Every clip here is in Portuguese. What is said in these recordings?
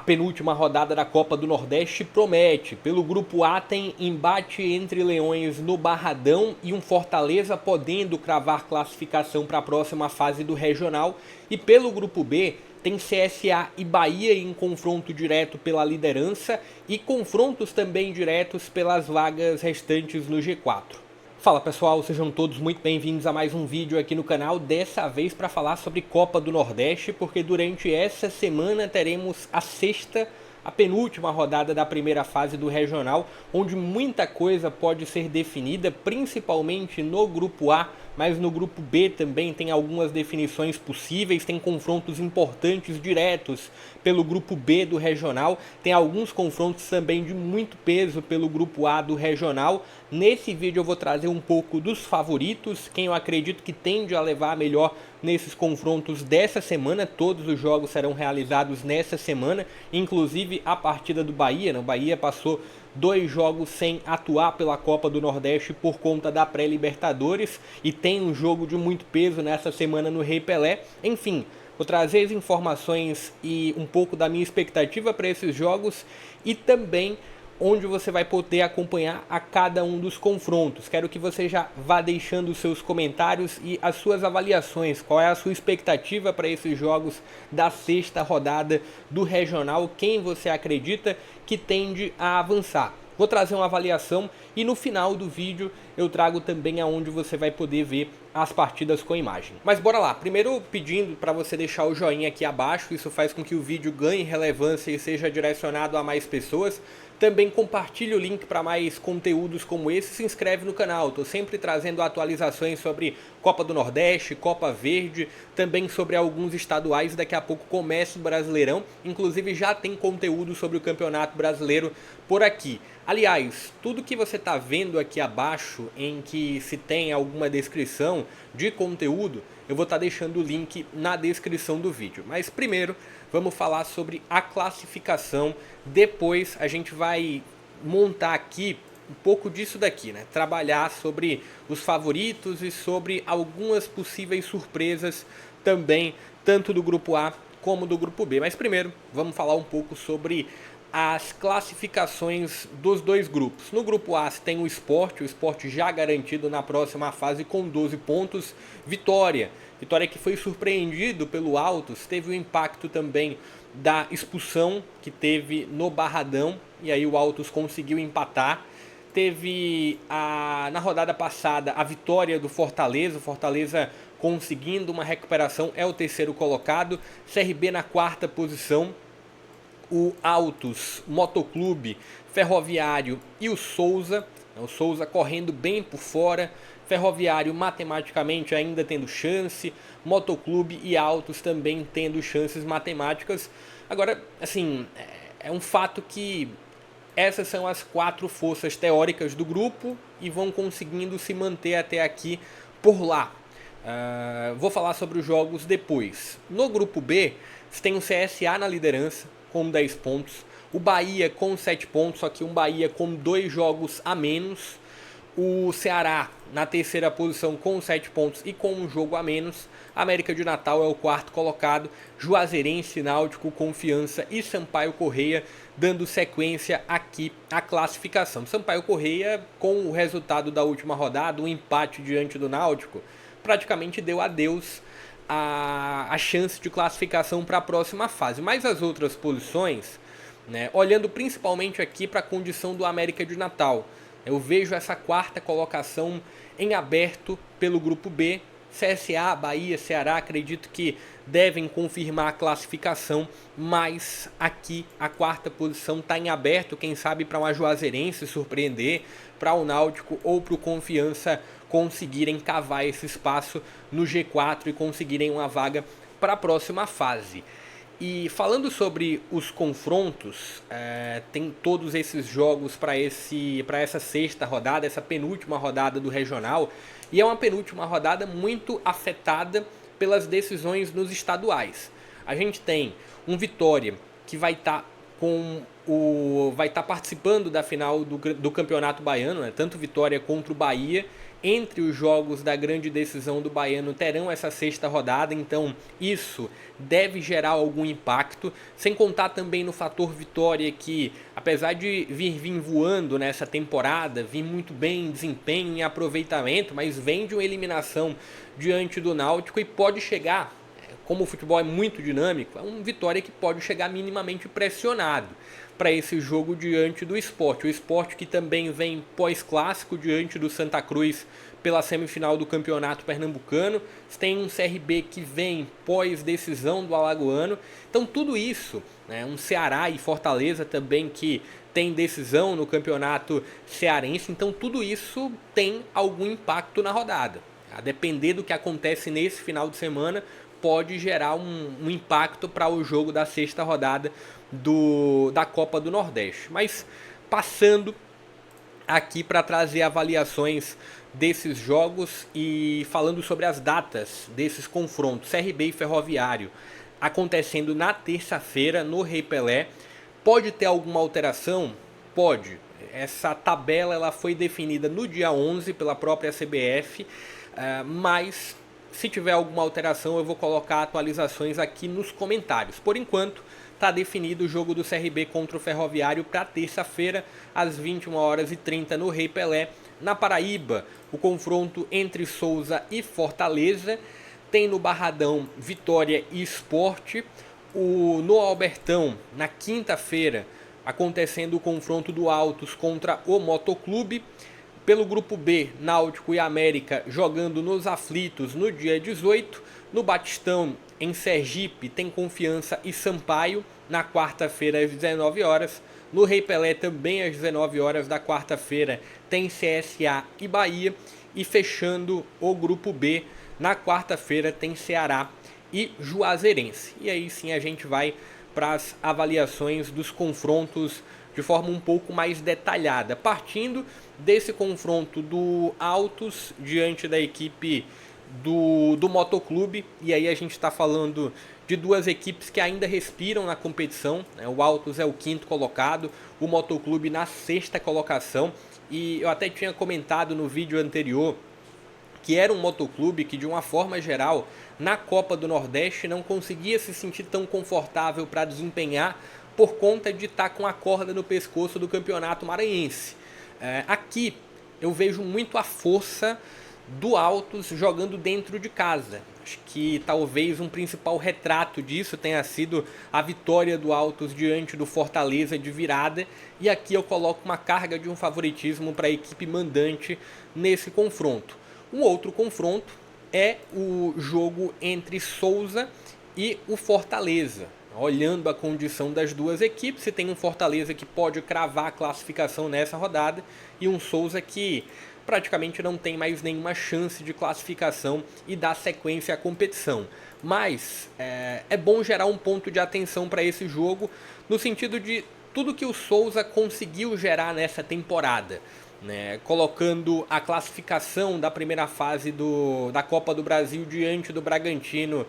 penúltima rodada da Copa do Nordeste promete. Pelo grupo A tem embate entre Leões no Barradão e um Fortaleza podendo cravar classificação para a próxima fase do Regional. E pelo grupo B tem CSA e Bahia em confronto direto pela liderança e confrontos também diretos pelas vagas restantes no G4. Fala pessoal, sejam todos muito bem-vindos a mais um vídeo aqui no canal, dessa vez para falar sobre Copa do Nordeste, porque durante essa semana teremos a penúltima rodada da primeira fase do Regional, onde muita coisa pode ser definida, principalmente no grupo A, mas no grupo B também tem algumas definições possíveis, tem confrontos importantes diretos pelo grupo B do Regional, tem alguns confrontos também de muito peso pelo grupo A do Regional. Nesse vídeo eu vou trazer um pouco dos favoritos, quem eu acredito que tende a levar melhor nesses confrontos dessa semana. Todos os jogos serão realizados nessa semana, inclusive a partida do Bahia. O Bahia passou 2 jogos sem atuar pela Copa do Nordeste por conta da pré-Libertadores e tem um jogo de muito peso nessa semana no Rei Pelé. Enfim, vou trazer as informações e um pouco da minha expectativa para esses jogos e também onde você vai poder acompanhar a cada um dos confrontos. Quero que você já vá deixando os seus comentários e as suas avaliações. Qual é a sua expectativa para esses jogos da sexta rodada do Regional? Quem você acredita que tende a avançar? Vou trazer uma avaliação e no final do vídeo eu trago também aonde você vai poder ver as partidas com imagem. Mas bora lá, primeiro pedindo para você deixar o joinha aqui abaixo, isso faz com que o vídeo ganhe relevância e seja direcionado a mais pessoas. Também compartilhe o link para mais conteúdos como esse, se inscreve no canal, estou sempre trazendo atualizações sobre Copa do Nordeste, Copa Verde, também sobre alguns estaduais, daqui a pouco começa o Brasileirão, inclusive já tem conteúdo sobre o Campeonato Brasileiro por aqui. Aliás, tudo que você está vendo aqui abaixo, em que se tem alguma descrição de conteúdo, eu vou estar deixando o link na descrição do vídeo. Mas primeiro, vamos falar sobre a classificação, depois a gente vai montar aqui um pouco disso daqui, né? Trabalhar sobre os favoritos e sobre algumas possíveis surpresas também, tanto do grupo A como do grupo B. Mas primeiro, vamos falar um pouco sobre as classificações dos dois grupos. No grupo A tem o Sport já garantido na próxima fase com 12 pontos. Vitória que foi surpreendido pelo Altos, teve o impacto também da expulsão que teve no Barradão, e aí o Altos conseguiu empatar. Teve na rodada passada a vitória do Fortaleza, o Fortaleza conseguindo uma recuperação, é o terceiro colocado. CRB na quarta posição. O Altos, Motoclube, Ferroviário e o Souza correndo bem por fora, Ferroviário matematicamente ainda tendo chance, Motoclube e Altos também tendo chances matemáticas. Agora, assim, é um fato que essas são as 4 forças teóricas do grupo e vão conseguindo se manter até aqui por lá. Vou falar sobre os jogos depois. No grupo B, você tem o CSA na liderança com 10 pontos, o Bahia com 7 pontos, só que um Bahia com 2 jogos a menos, o Ceará na terceira posição com 7 pontos e com um jogo a menos, América de Natal é o quarto colocado, Juazeirense, Náutico, Confiança e Sampaio Corrêa dando sequência aqui à classificação. Sampaio Corrêa, com o resultado da última rodada, um empate diante do Náutico, praticamente deu adeus a chance de classificação para a próxima fase. Mas as outras posições, né, olhando principalmente aqui para a condição do América de Natal, eu vejo essa quarta colocação em aberto pelo grupo B. CSA, Bahia, Ceará, acredito que devem confirmar a classificação, mas aqui a quarta posição está em aberto, quem sabe para uma Juazeirense surpreender, para o Náutico ou para o Confiança conseguirem cavar esse espaço no G4 e conseguirem uma vaga para a próxima fase. E falando sobre os confrontos, tem todos esses jogos para essa sexta rodada, essa penúltima rodada do Regional, e é uma penúltima rodada muito afetada pelas decisões nos estaduais. A gente tem um Vitória que vai estar participando da final do Campeonato Baiano, né? Tanto Vitória contra o Bahia, entre os jogos da grande decisão do Baiano terão essa sexta rodada, então isso deve gerar algum impacto, sem contar também no fator vitória que, apesar de vir voando nessa temporada, vir muito bem em desempenho e aproveitamento, mas vem de uma eliminação diante do Náutico e pode chegar, como o futebol é muito dinâmico, é uma vitória que pode chegar minimamente pressionado para esse jogo diante do Sport. O Sport que também vem pós-clássico diante do Santa Cruz pela semifinal do Campeonato Pernambucano. Tem um CRB que vem pós-decisão do Alagoano. Então tudo isso, né, um Ceará e Fortaleza também que tem decisão no Campeonato Cearense. Então tudo isso tem algum impacto na rodada. A depender do que acontece nesse final de semana, pode gerar um impacto para o jogo da sexta rodada da Copa do Nordeste. Mas passando aqui para trazer avaliações desses jogos e falando sobre as datas desses confrontos, CRB e Ferroviário acontecendo na terça-feira no Rei Pelé. Pode ter alguma alteração? Pode. Essa tabela ela foi definida no dia 11 pela própria CBF, mas se tiver alguma alteração eu vou colocar atualizações aqui nos comentários. Por enquanto está definido o jogo do CRB contra o Ferroviário para terça-feira às 21h30 no Rei Pelé. Na Paraíba, o confronto entre Souza e Fortaleza. Tem no Barradão Vitória e Sport. No Albertão, na quinta-feira, acontecendo o confronto do Altos contra o Motoclube. Pelo grupo B, Náutico e América jogando nos Aflitos no dia 18. No Batistão, em Sergipe, tem Confiança e Sampaio na quarta-feira às 19h. No Rei Pelé, também às 19h da quarta-feira, tem CSA e Bahia. E fechando o grupo B, na quarta-feira tem Ceará e Juazeirense. E aí sim a gente vai para as avaliações dos confrontos de forma um pouco mais detalhada, partindo desse confronto do Altos diante da equipe do Motoclube. E aí a gente está falando de duas equipes que ainda respiram na competição, né? O Altos é o quinto colocado, o Motoclube na sexta colocação. E eu até tinha comentado no vídeo anterior que era um motoclube que, de uma forma geral, na Copa do Nordeste não conseguia se sentir tão confortável para desempenhar por conta de estar com a corda no pescoço do Campeonato Maranhense. Aqui eu vejo muito a força do Altos jogando dentro de casa. Acho que talvez um principal retrato disso tenha sido a vitória do Altos diante do Fortaleza de virada. E aqui eu coloco uma carga de um favoritismo para a equipe mandante nesse confronto. Um outro confronto é o jogo entre Souza e o Fortaleza. Olhando a condição das duas equipes, se tem um Fortaleza que pode cravar a classificação nessa rodada e um Souza que praticamente não tem mais nenhuma chance de classificação e dar sequência à competição. Mas é bom gerar um ponto de atenção para esse jogo, no sentido de tudo que o Souza conseguiu gerar nessa temporada, né? Colocando a classificação da primeira fase da Copa do Brasil diante do Bragantino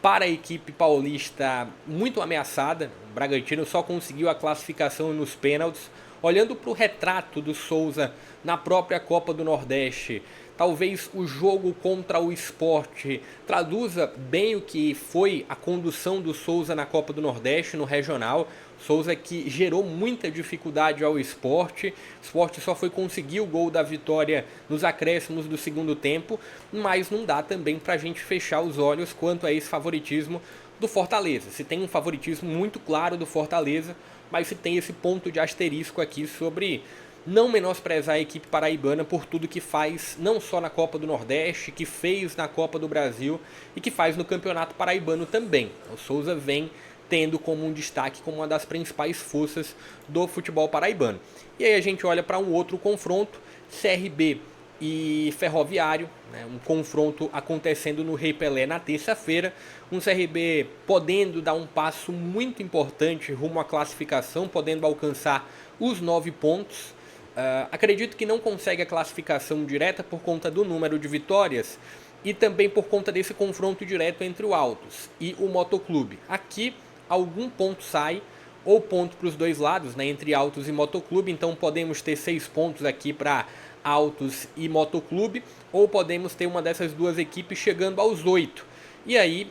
para a equipe paulista muito ameaçada. O Bragantino só conseguiu a classificação nos pênaltis. Olhando para o retrato do Souza na própria Copa do Nordeste, talvez o jogo contra o Sport traduza bem o que foi a condução do Souza na Copa do Nordeste, no regional. Souza que gerou muita dificuldade ao Sport. O Sport só foi conseguir o gol da vitória nos acréscimos do segundo tempo, mas não dá também para a gente fechar os olhos quanto a esse favoritismo do Fortaleza. Se tem um favoritismo muito claro do Fortaleza, mas se tem esse ponto de asterisco aqui sobre não menosprezar a equipe paraibana por tudo que faz, não só na Copa do Nordeste, que fez na Copa do Brasil e que faz no Campeonato Paraibano também. O Souza vem tendo como um destaque, como uma das principais forças do futebol paraibano. E aí a gente olha para um outro confronto, CRB e Ferroviário, né? Um confronto acontecendo no Rei Pelé na terça-feira, um CRB podendo dar um passo muito importante rumo à classificação, podendo alcançar os 9 pontos. Acredito que não consegue a classificação direta por conta do número de vitórias e também por conta desse confronto direto entre o Altos e o Motoclube. Aqui algum ponto sai, ou ponto para os dois lados, né, entre Altos e Motoclube, então podemos ter 6 pontos aqui para Autos e Motoclube, ou podemos ter uma dessas duas equipes chegando aos 8. E aí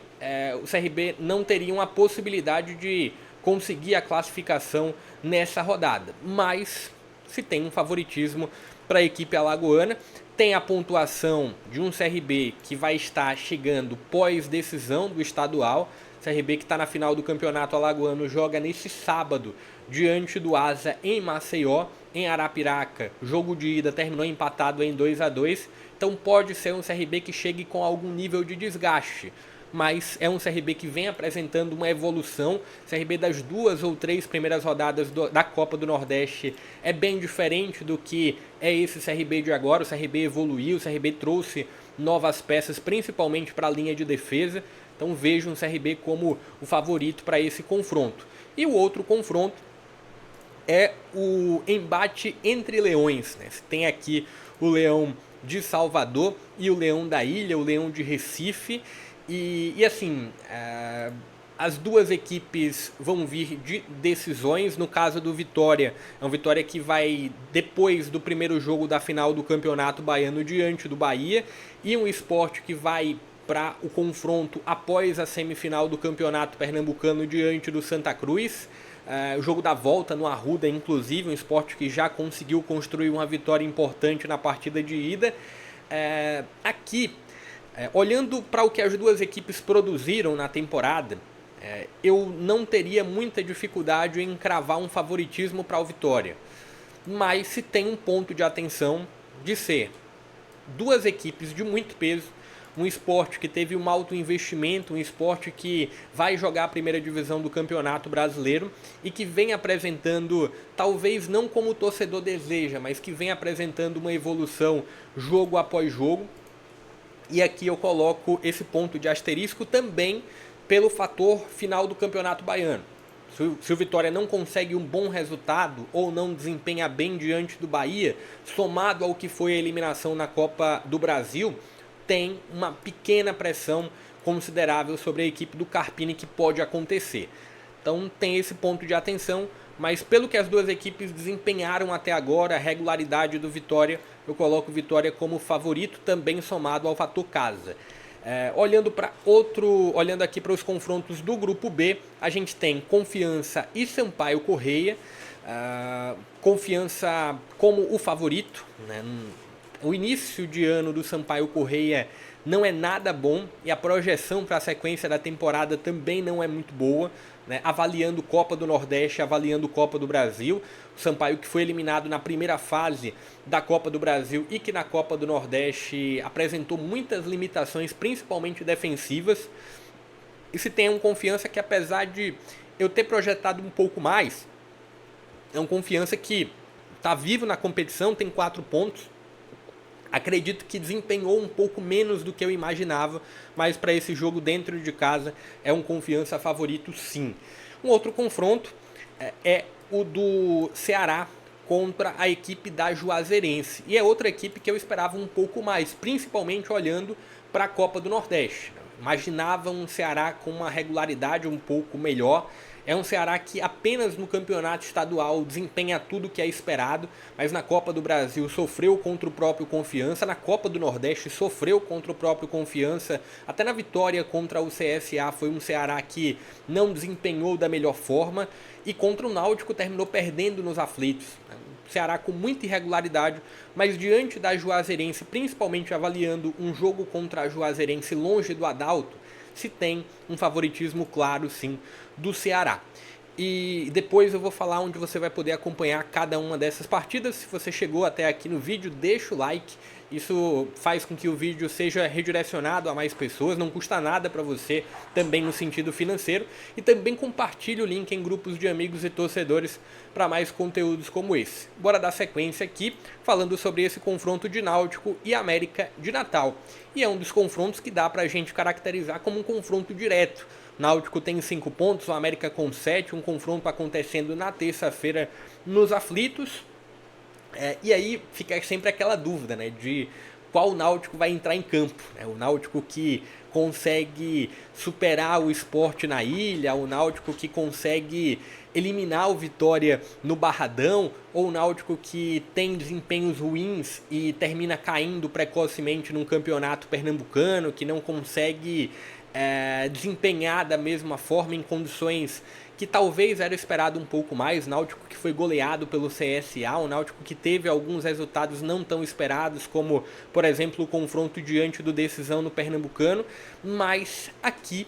o CRB não teria uma possibilidade de conseguir a classificação nessa rodada. Mas se tem um favoritismo para a equipe alagoana. Tem a pontuação de um CRB que vai estar chegando pós-decisão do estadual. CRB que está na final do campeonato alagoano joga nesse sábado diante do Asa em Maceió. Em Arapiraca, jogo de ida terminou empatado em 2-2. Então pode ser um CRB que chegue com algum nível de desgaste. Mas é um CRB que vem apresentando uma evolução. CRB das 2 ou 3 primeiras rodadas da Copa do Nordeste é bem diferente do que é esse CRB de agora. O CRB evoluiu, o CRB trouxe novas peças, principalmente para a linha de defesa. Então vejo um CRB como o favorito para esse confronto. E o outro confronto é o embate entre leões, né? Tem aqui o Leão de Salvador e o Leão da Ilha, o Leão de Recife. E assim, as duas equipes vão vir de decisões. No caso do Vitória, é um Vitória que vai depois do primeiro jogo da final do Campeonato Baiano diante do Bahia, e um Sport que vai para o confronto após a semifinal do Campeonato Pernambucano diante do Santa Cruz. O jogo da volta no Arruda, inclusive, um Sport que já conseguiu construir uma vitória importante na partida de ida. Olhando para o que as duas equipes produziram na temporada, eu não teria muita dificuldade em cravar um favoritismo para o Vitória. Mas se tem um ponto de atenção de ser duas equipes de muito peso, um Sport que teve um alto investimento, um Sport que vai jogar a primeira divisão do Campeonato Brasileiro e que vem apresentando, talvez não como o torcedor deseja, mas que vem apresentando uma evolução jogo após jogo. E aqui eu coloco esse ponto de asterisco também pelo fator final do Campeonato Baiano. Se o Vitória não consegue um bom resultado ou não desempenha bem diante do Bahia, somado ao que foi a eliminação na Copa do Brasil, tem uma pequena pressão considerável sobre a equipe do Carpini que pode acontecer. Então tem esse ponto de atenção, mas pelo que as duas equipes desempenharam até agora, a regularidade do Vitória, eu coloco o Vitória como favorito, também somado ao fator casa. Olhando aqui para os confrontos do grupo B, a gente tem Confiança e Sampaio Corrêa. Confiança como o favorito, né? O início de ano do Sampaio Corrêa não é nada bom e a projeção para a sequência da temporada também não é muito boa, né? Avaliando Copa do Nordeste, avaliando Copa do Brasil. O Sampaio que foi eliminado na primeira fase da Copa do Brasil e que na Copa do Nordeste apresentou muitas limitações, principalmente defensivas. E se tem um Confiança que, apesar de eu ter projetado um pouco mais, é um Confiança que está vivo na competição, tem 4 pontos. Acredito que desempenhou um pouco menos do que eu imaginava, mas para esse jogo dentro de casa é um Confiança favorito sim. Um outro confronto é o do Ceará contra a equipe da Juazeirense. E é outra equipe que eu esperava um pouco mais, principalmente olhando para a Copa do Nordeste. Imaginava um Ceará com uma regularidade um pouco melhor. É um Ceará que apenas no campeonato estadual desempenha tudo que é esperado, mas na Copa do Brasil sofreu contra o próprio Confiança, na Copa do Nordeste sofreu contra o próprio Confiança, até na vitória contra o CSA foi um Ceará que não desempenhou da melhor forma, e contra o Náutico terminou perdendo nos aflitos. Ceará com muita irregularidade, mas diante da Juazeirense, principalmente avaliando um jogo contra a Juazeirense longe do Adalto, se tem um favoritismo claro sim do Ceará. E depois eu vou falar onde você vai poder acompanhar cada uma dessas partidas. Se você chegou até aqui no vídeo, deixa o like. Isso faz com que o vídeo seja redirecionado a mais pessoas, não custa nada para você, também no sentido financeiro. E também compartilhe o link em grupos de amigos e torcedores para mais conteúdos como esse. Bora dar sequência aqui, falando sobre esse confronto de Náutico e América de Natal. E é um dos confrontos que dá para a gente caracterizar como um confronto direto. Náutico tem 5 pontos, o América com 7, um confronto acontecendo na terça-feira nos aflitos. E aí fica sempre aquela dúvida, né, de qual Náutico vai entrar em campo. O Náutico que consegue superar o Sport na ilha, o Náutico que consegue eliminar o Vitória no Barradão, ou o Náutico que tem desempenhos ruins e termina caindo precocemente num campeonato pernambucano, que não consegue desempenhar da mesma forma em condições que talvez era esperado um pouco mais. Náutico que foi goleado pelo CSA, o Náutico que teve alguns resultados não tão esperados, como, por exemplo, o confronto diante do Decisão no Pernambucano, mas aqui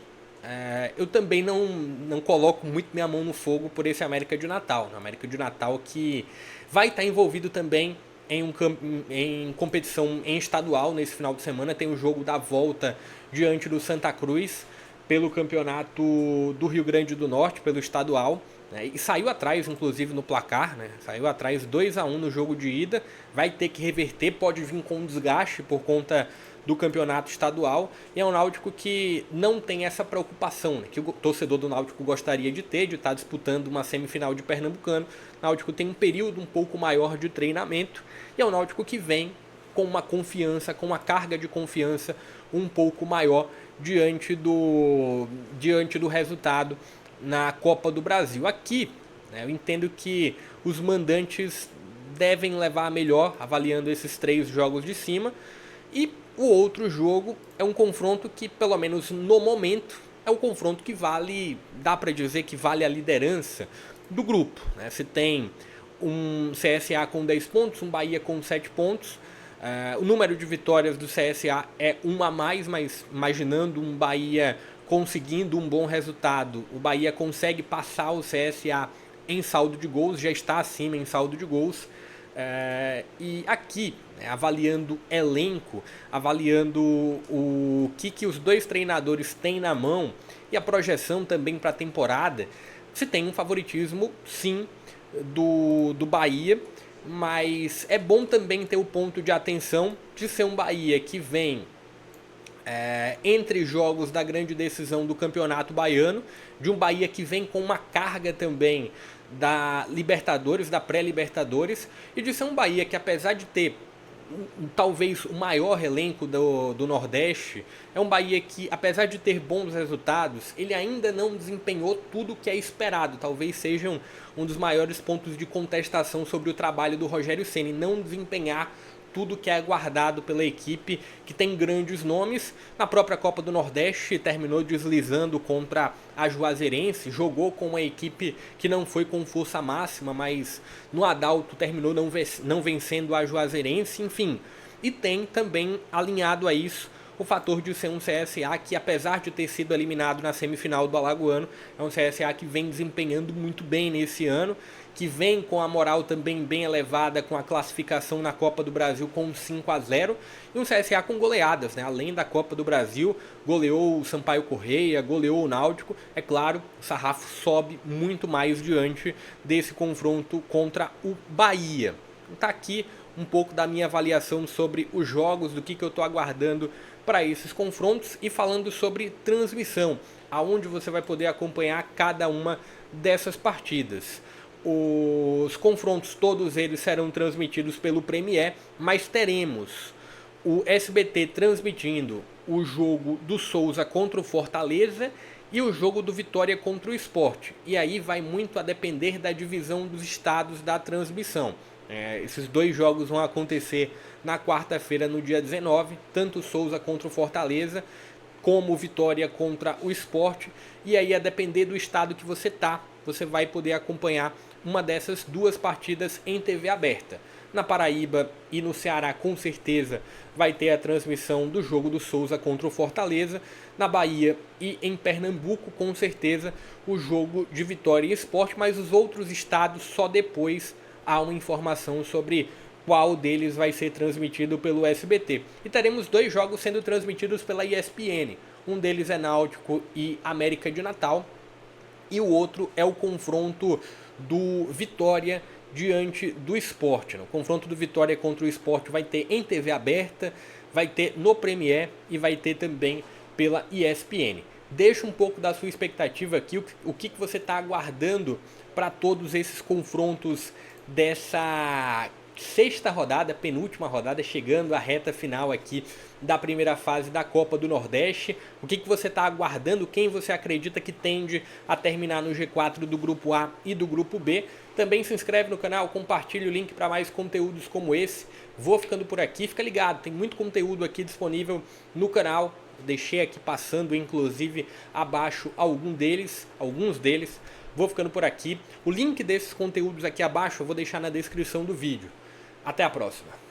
eu também não coloco muito minha mão no fogo por esse América de Natal. O América de Natal que vai estar envolvido também em competição em estadual nesse final de semana. Tem o jogo da volta diante do Santa Cruz pelo campeonato do Rio Grande do Norte, pelo estadual, né? E saiu atrás, inclusive, no placar, né? Saiu atrás 2-1 no jogo de ida, vai ter que reverter, pode vir com um desgaste por conta do campeonato estadual, e é um Náutico que não tem essa preocupação, né? Que o torcedor do Náutico gostaria de ter, de estar disputando uma semifinal de Pernambucano. O Náutico tem um período um pouco maior de treinamento, e é um Náutico que vem com uma confiança, com uma carga de confiança um pouco maior diante do resultado na Copa do Brasil. Aqui, né, eu entendo que os mandantes devem levar a melhor, avaliando esses 3 jogos de cima, e o outro jogo é um confronto que, pelo menos no momento, é um confronto que vale, dá para dizer que vale a liderança do grupo, né? Você tem um CSA com 10 pontos, um Bahia com 7 pontos. O número de vitórias do CSA é uma a mais, mas imaginando um Bahia conseguindo um bom resultado, o Bahia consegue passar o CSA em saldo de gols, já está acima em saldo de gols. E aqui, né, avaliando elenco, avaliando o que os 2 treinadores têm na mão e a projeção também para a temporada, se tem um favoritismo, sim, do Bahia. Mas é bom também ter o ponto de atenção de ser um Bahia que vem entre jogos da grande decisão do Campeonato Baiano, de um Bahia que vem com uma carga também da Libertadores, da pré-Libertadores, e de ser um Bahia que, apesar de ter talvez o maior elenco do Nordeste, é um Bahia que, apesar de ter bons resultados, ele ainda não desempenhou tudo o que é esperado. Talvez seja um dos maiores pontos de contestação sobre o trabalho do Rogério Ceni, não desempenhar tudo que é aguardado pela equipe, que tem grandes nomes. Na própria Copa do Nordeste terminou deslizando contra a Juazeirense, jogou com uma equipe que não foi com força máxima, mas no Adalto terminou não vencendo a Juazeirense, enfim. E tem também alinhado a isso o fator de ser um CSA que, apesar de ter sido eliminado na semifinal do Alagoano, é um CSA que vem desempenhando muito bem nesse ano, que vem com a moral também bem elevada com a classificação na Copa do Brasil com 5-0, e um CSA com goleadas, né? Além da Copa do Brasil, goleou o Sampaio Corrêa, goleou o Náutico. É claro, o sarrafo sobe muito mais diante desse confronto contra o Bahia. Está aqui um pouco da minha avaliação sobre os jogos, do que eu estou aguardando para esses confrontos, e falando sobre transmissão, aonde você vai poder acompanhar cada uma dessas partidas. Os confrontos, todos eles serão transmitidos pelo Premier, mas teremos o SBT transmitindo o jogo do Souza contra o Fortaleza e o jogo do Vitória contra o Sport. E aí vai muito a depender da divisão dos estados da transmissão. Esses 2 jogos vão acontecer na quarta-feira, no dia 19, tanto o Souza contra o Fortaleza, como o Vitória contra o Sport. E aí, a depender do estado que você tá, você vai poder acompanhar uma dessas 2 partidas em TV aberta. Na Paraíba e no Ceará, com certeza, vai ter a transmissão do jogo do Souza contra o Fortaleza. Na Bahia e em Pernambuco, com certeza, o jogo de Vitória e Sport, mas os outros estados só depois há uma informação sobre qual deles vai ser transmitido pelo SBT. E teremos 2 jogos sendo transmitidos pela ESPN. Um deles é Náutico e América de Natal, e o outro é o confronto do Vitória diante do Sport. O confronto do Vitória contra o Sport vai ter em TV aberta, vai ter no Premier e vai ter também pela ESPN. Deixa um pouco da sua expectativa aqui, o que você está aguardando para todos esses confrontos dessa sexta rodada, penúltima rodada, chegando à reta final aqui da primeira fase da Copa do Nordeste. O que você está aguardando? Quem você acredita que tende a terminar no G4 do Grupo A e do Grupo B? Também se inscreve no canal, compartilha o link para mais conteúdos como esse. Vou ficando por aqui, fica ligado, tem muito conteúdo aqui disponível no canal. Deixei aqui passando, inclusive, abaixo alguns deles. Vou ficando por aqui. O link desses conteúdos aqui abaixo eu vou deixar na descrição do vídeo. Até a próxima.